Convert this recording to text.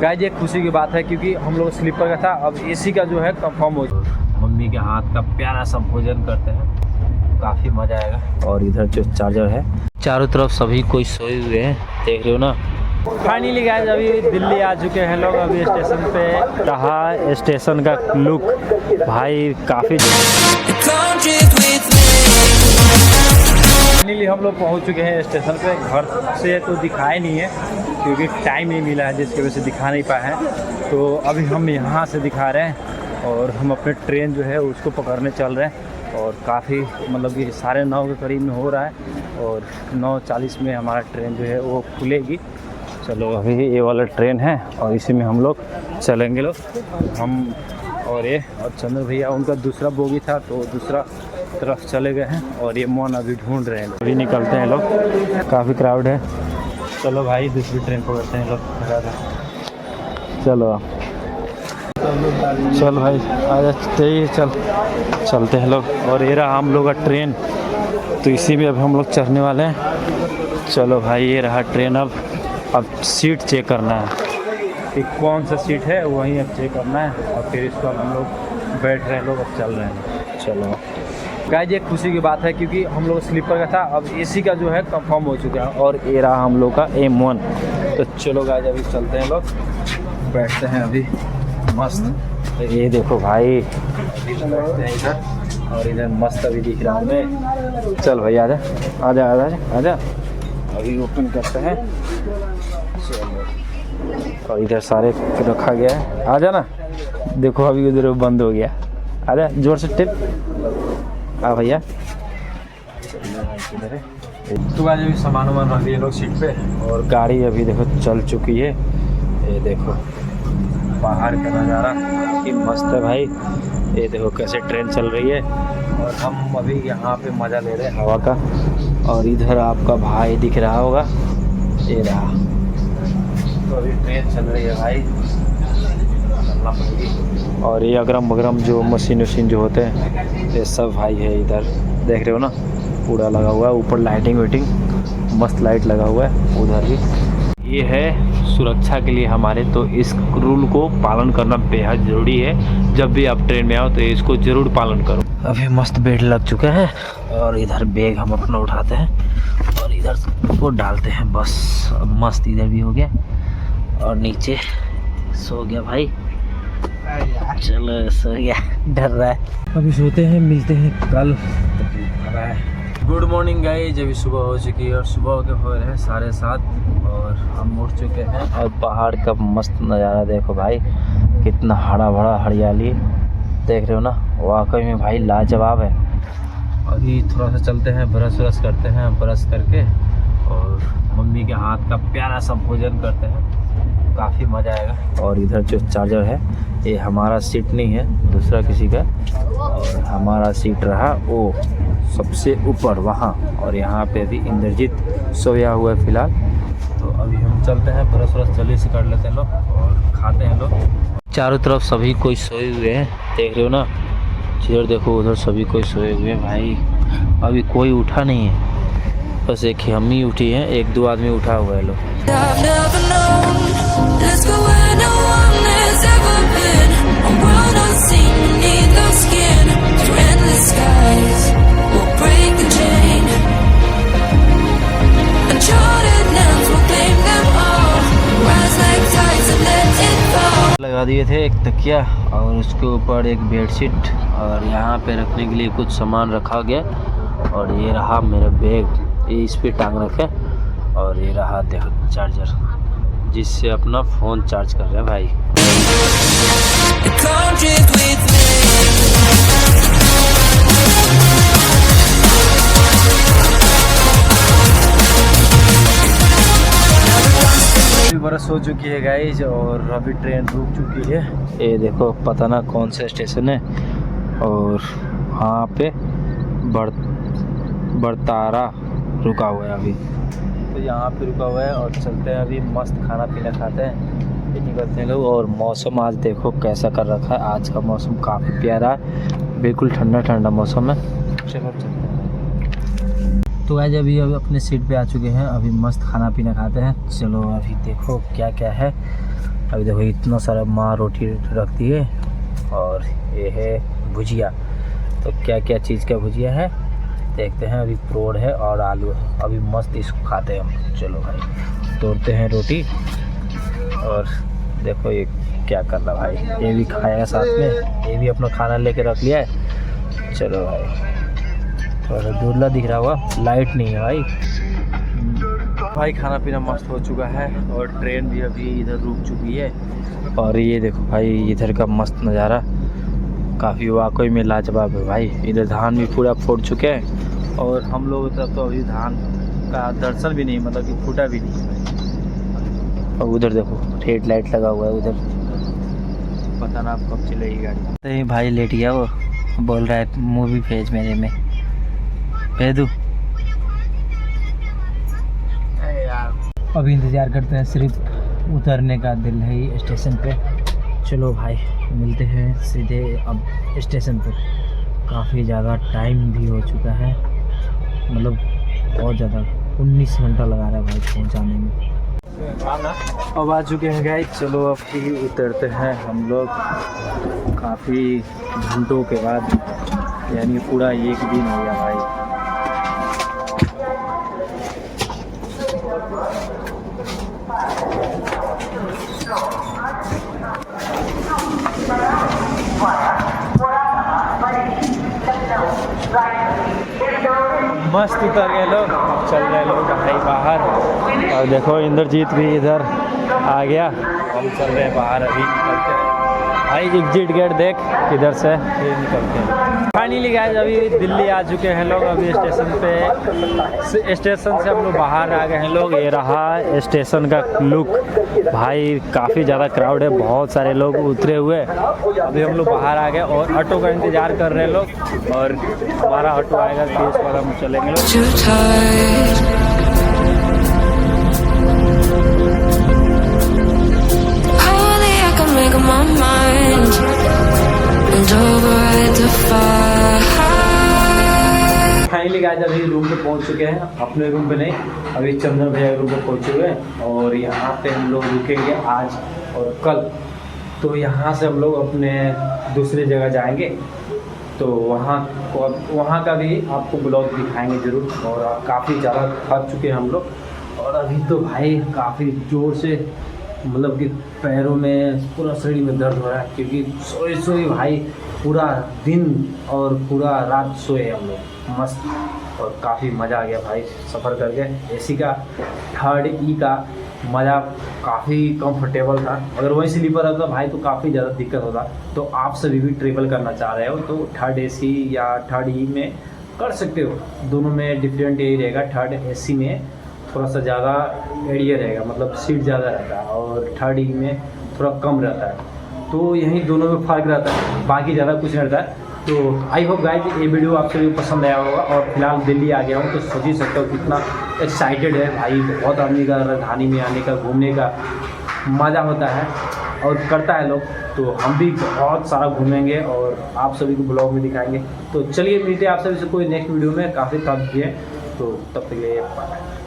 Guys ये खुशी की बात है क्योंकि हम लोग स्लीपर का था, अब एसी का जो है कंफर्म हो चुका। मम्मी के हाथ का प्यारा सा भोजन करते हैं, काफ़ी मज़ा आएगा। और इधर जो चार्जर है, चारों तरफ सभी कोई सोए हुए हैं, देख रहे हो ना। फाइनली गाइस अभी दिल्ली आ चुके हैं लोग। अभी स्टेशन पे रहा स्टेशन का लुक भाई काफ़ी। फाइनली हम लोग पहुंच चुके हैं स्टेशन पे। घर से तो दिखाई नहीं है क्योंकि टाइम नहीं मिला है, जिसकी वजह से दिखा नहीं पाए हैं। तो अभी हम यहाँ से दिखा रहे हैं और हम अपने ट्रेन जो है उसको पकड़ने चल रहे हैं। और काफ़ी मतलब कि 9:30 के करीब में हो रहा है और 9:40 में हमारा ट्रेन जो है वो खुलेगी। चलो अभी ये वाला ट्रेन है और इसी में हम लोग चलेंगे लोग, हम और ये और चंद्र भैया। उनका दूसरा बोगी था तो दूसरा तरफ चले गए हैं और ये मोन अभी ढूंढ रहे हैं। अभी निकलते हैं लोग, काफ़ी क्राउड है। चलो भाई दूसरी ट्रेन पकड़ते हैं लोग। चलो चल भाई आ जाते ही चलते हैं लोग। और ये रहा हम लोग का ट्रेन, तो इसी में अब हम लोग चढ़ने वाले हैं। चलो भाई ये रहा ट्रेन। अब सीट चेक करना है कि कौन सा सीट है, वहीं अब चेक करना है और फिर इसको हम लोग बैठ रहे हैं लोग, अब चल रहे हैं। चलो गाइस ये खुशी की बात है क्योंकि हम लोग स्लीपर का था, अब एसी का जो है कंफर्म हो चुका है। और ये रहा हम लोग का M1। तो चलो गाइस अभी चलते हैं लोग, बैठते हैं अभी मस्त। तो ये देखो भाई अभी बैठते हैं इधर और इधर मस्त अभी दिख रहा हूँ मैं। चल भाई आजा आजा आजा आजा, अभी ओपन करते हैं। चलो और इधर सारे रखा गया है, आजा ना। देखो अभी उधर बंद हो गया, आजा जोर से टिप आ भैया। तो आज अभी सामान वामान रख दिए लोग सीट पे और गाड़ी अभी देखो चल चुकी है। ये देखो बाहर का नज़ारा कि मस्त है भाई। ये देखो कैसे ट्रेन चल रही है और हम अभी यहाँ पे मज़ा ले रहे हैं हवा का। और इधर आपका भाई दिख रहा होगा, ये रहा। तो अभी ट्रेन चल रही है भाई, चलना पड़ेगी। और ये अगरम बगरम जो मशीन जो होते हैं ये सब भाई है इधर, देख रहे हो ना, पूरा लगा हुआ है। ऊपर लाइटिंग वाइटिंग मस्त लाइट लगा हुआ है उधर भी। ये है सुरक्षा के लिए हमारे, तो इस रूल को पालन करना बेहद ज़रूरी है। जब भी आप ट्रेन में आओ तो इसको ज़रूर पालन करो। अभी मस्त बेड लग चुका है और इधर बैग हम अपना उठाते हैं और इधर वो डालते हैं बस। अब मस्त इधर भी हो गया और नीचे सो गया भाई। चलो सो गया, डर रहा है। अभी सोते हैं, मिलते हैं कल। गुड मॉर्निंग गाइस, अभी सुबह हो चुकी है और सुबह के हो रहे हैं 7:30 और हम उठ चुके हैं। और पहाड़ का मस्त नज़ारा देखो भाई, कितना हरा भरा हरियाली देख रहे हो ना, वाकई में भाई लाजवाब है। अभी थोड़ा सा चलते हैं, ब्रश करते हैं, ब्रश करके और मम्मी के हाथ का प्यारा सा भोजन करते हैं, काफ़ी मज़ा आएगा। और इधर जो चार्जर है ये हमारा सीट नहीं है, दूसरा किसी का। और हमारा सीट रहा वो सबसे ऊपर वहाँ, और यहाँ पे अभी इंद्रजीत सोया हुआ है फ़िलहाल। तो अभी हम चलते हैं, ब्रश जल्दी से कर लेते हैं लोग और खाते हैं लोग। चारों तरफ सभी कोई सोए हुए हैं, देख रहे हो ना। इधर देखो उधर सभी कोई सोए हुए हैं भाई, अभी कोई उठा नहीं है, बस एक ही हम ही उठी हैं, 1-2 आदमी उठा हुआ है लोग। लगा दिए थे एक तकिया और उसके ऊपर एक बेडशीट और यहाँ पे रखने के लिए कुछ सामान रखा गया। और ये रहा मेरा बैग, ये इस पे टांग रखे। और ये रहा देखो चार्जर, जिससे अपना फ़ोन चार्ज कर रहे हैं भाई। बरस हो चुकी है गाइज और अभी ट्रेन रुक चुकी है। ये देखो पता ना कौन सा स्टेशन है और वहाँ पे बरतारा रुका हुआ है अभी, तो यहाँ पे रुका हुआ है। और चलते हैं अभी, मस्त खाना पीना खाते हैं, फिर निकलते हैं लोग। और मौसम आज देखो कैसा कर रखा है, आज का मौसम काफ़ी प्यारा है, बिल्कुल ठंडा ठंडा मौसम है। चलो चलते हैं। तो आज अभी अपने सीट पे आ चुके हैं, अभी मस्त खाना पीना खाते हैं। चलो अभी देखो क्या क्या है। अभी देखो इतना सारा माँ रोटी रख दी है और ये है भुजिया। तो क्या क्या चीज़ का भुजिया है देखते हैं। अभी परोड़ है और आलू है। अभी मस्त इसको खाते हैं हम। चलो भाई तोड़ते हैं रोटी। और देखो ये क्या कर रहा भाई, ये भी खाएगा साथ में, ये भी अपना खाना लेके रख लिया है। चलो भाई थोड़ा धुंधला दिख रहा हुआ, लाइट नहीं है भाई। खाना पीना मस्त हो चुका है और ट्रेन भी अभी इधर रुक चुकी है। और ये देखो भाई इधर का मस्त नज़ारा काफ़ी वाकई में लाजवाब है भाई। इधर धान भी पूरा फूट चुके हैं और हम लोग तरफ तो अभी धान का दर्शन भी नहीं, मतलब कि फूटा भी नहीं है। और उधर देखो रेड लाइट लगा हुआ है उधर, पता ना आप कब चलेगी गाड़ी। तो भाई लेट गया, वो बोल रहा है मूवी भेज मेरे में, भेज दूँ। अभी इंतज़ार करते हैं सिर्फ उतरने का, दिल है ही स्टेशन पे। चलो भाई मिलते हैं सीधे अब स्टेशन पर। काफ़ी ज़्यादा टाइम भी हो चुका है, मतलब बहुत ज़्यादा 19 घंटा लगा रहा है भाई पहुंचाने में। अब आ चुके हैं गाइस। चलो अब ही उतरते हैं हम लोग काफ़ी घंटों के बाद, यानी पूरा एक दिन हो गया भाई। मस्त उतर गए लोग, चल रहे लोग भाई बाहर। और देखो इंद्रजीत भी इधर आ गया, हम चल रहे हैं बाहर। अभी निकलते हैं भाई, एग्जिट गेट देख इधर से, फिर निकलते हैं। फाइनली गाइस अभी दिल्ली आ चुके हैं लोग। अभी स्टेशन से हम लोग बाहर आ गए हैं लोग। ये रहा स्टेशन का लुक भाई, काफ़ी ज़्यादा क्राउड है, बहुत सारे लोग उतरे हुए। अभी हम लोग बाहर आ गए और ऑटो का इंतज़ार कर रहे हैं लोग। और हमारा ऑटो आएगा फिर उसके बाद हम चलेंगे लोग। फाइनली गाइस अभी रूम पे पहुंच चुके हैं, अपने रूम पे नहीं, अभी चंदन भैया रूम पे पहुंचे हुए हैं। और यहाँ पे हम लोग रुकेंगे आज और कल। तो यहाँ से हम लोग अपने दूसरी जगह जाएंगे, तो वहाँ का भी आपको ब्लॉग दिखाएंगे ज़रूर। और काफ़ी ज़्यादा थक चुके हैं हम लोग। और अभी तो भाई काफ़ी ज़ोर से, मतलब कि पैरों में पूरा शरीर में दर्द हो रहा है, क्योंकि सोए भाई पूरा दिन और पूरा रात सोए हम लोग मस्त। और काफ़ी मज़ा आ गया भाई सफ़र करके। एसी का 3rd E का मज़ा काफ़ी कंफर्टेबल था। अगर वही स्लीपर रहता भाई तो काफ़ी ज़्यादा दिक्कत होता। तो आप सभी भी ट्रेवल करना चाह रहे हो तो 3rd AC या 3rd E में कर सकते हो। दोनों में डिफरेंट यही रहेगा, 3rd AC में थोड़ा सा ज़्यादा एरिया रहेगा, मतलब सीट ज़्यादा रहता है, और 3rd E में थोड़ा कम रहता है। तो यही दोनों में फ़र्क रहता है, बाकी ज़्यादा कुछ नहीं रहता है। तो आई होप गाइज ये वीडियो आप सभी को पसंद आया होगा। और फिलहाल दिल्ली आ गया हूँ तो सोच ही सकते हो कितना एक्साइटेड है भाई। बहुत आदमी का राजधानी में आने का, घूमने का मज़ा होता है और करता है लोग। तो हम भी बहुत सारा घूमेंगे और आप सभी को ब्लॉग में दिखाएंगे। तो चलिए मिलते हैं आप सभी से कोई नेक्स्ट वीडियो में। काफ़ी थक गए तो तब तक के लिए बाय।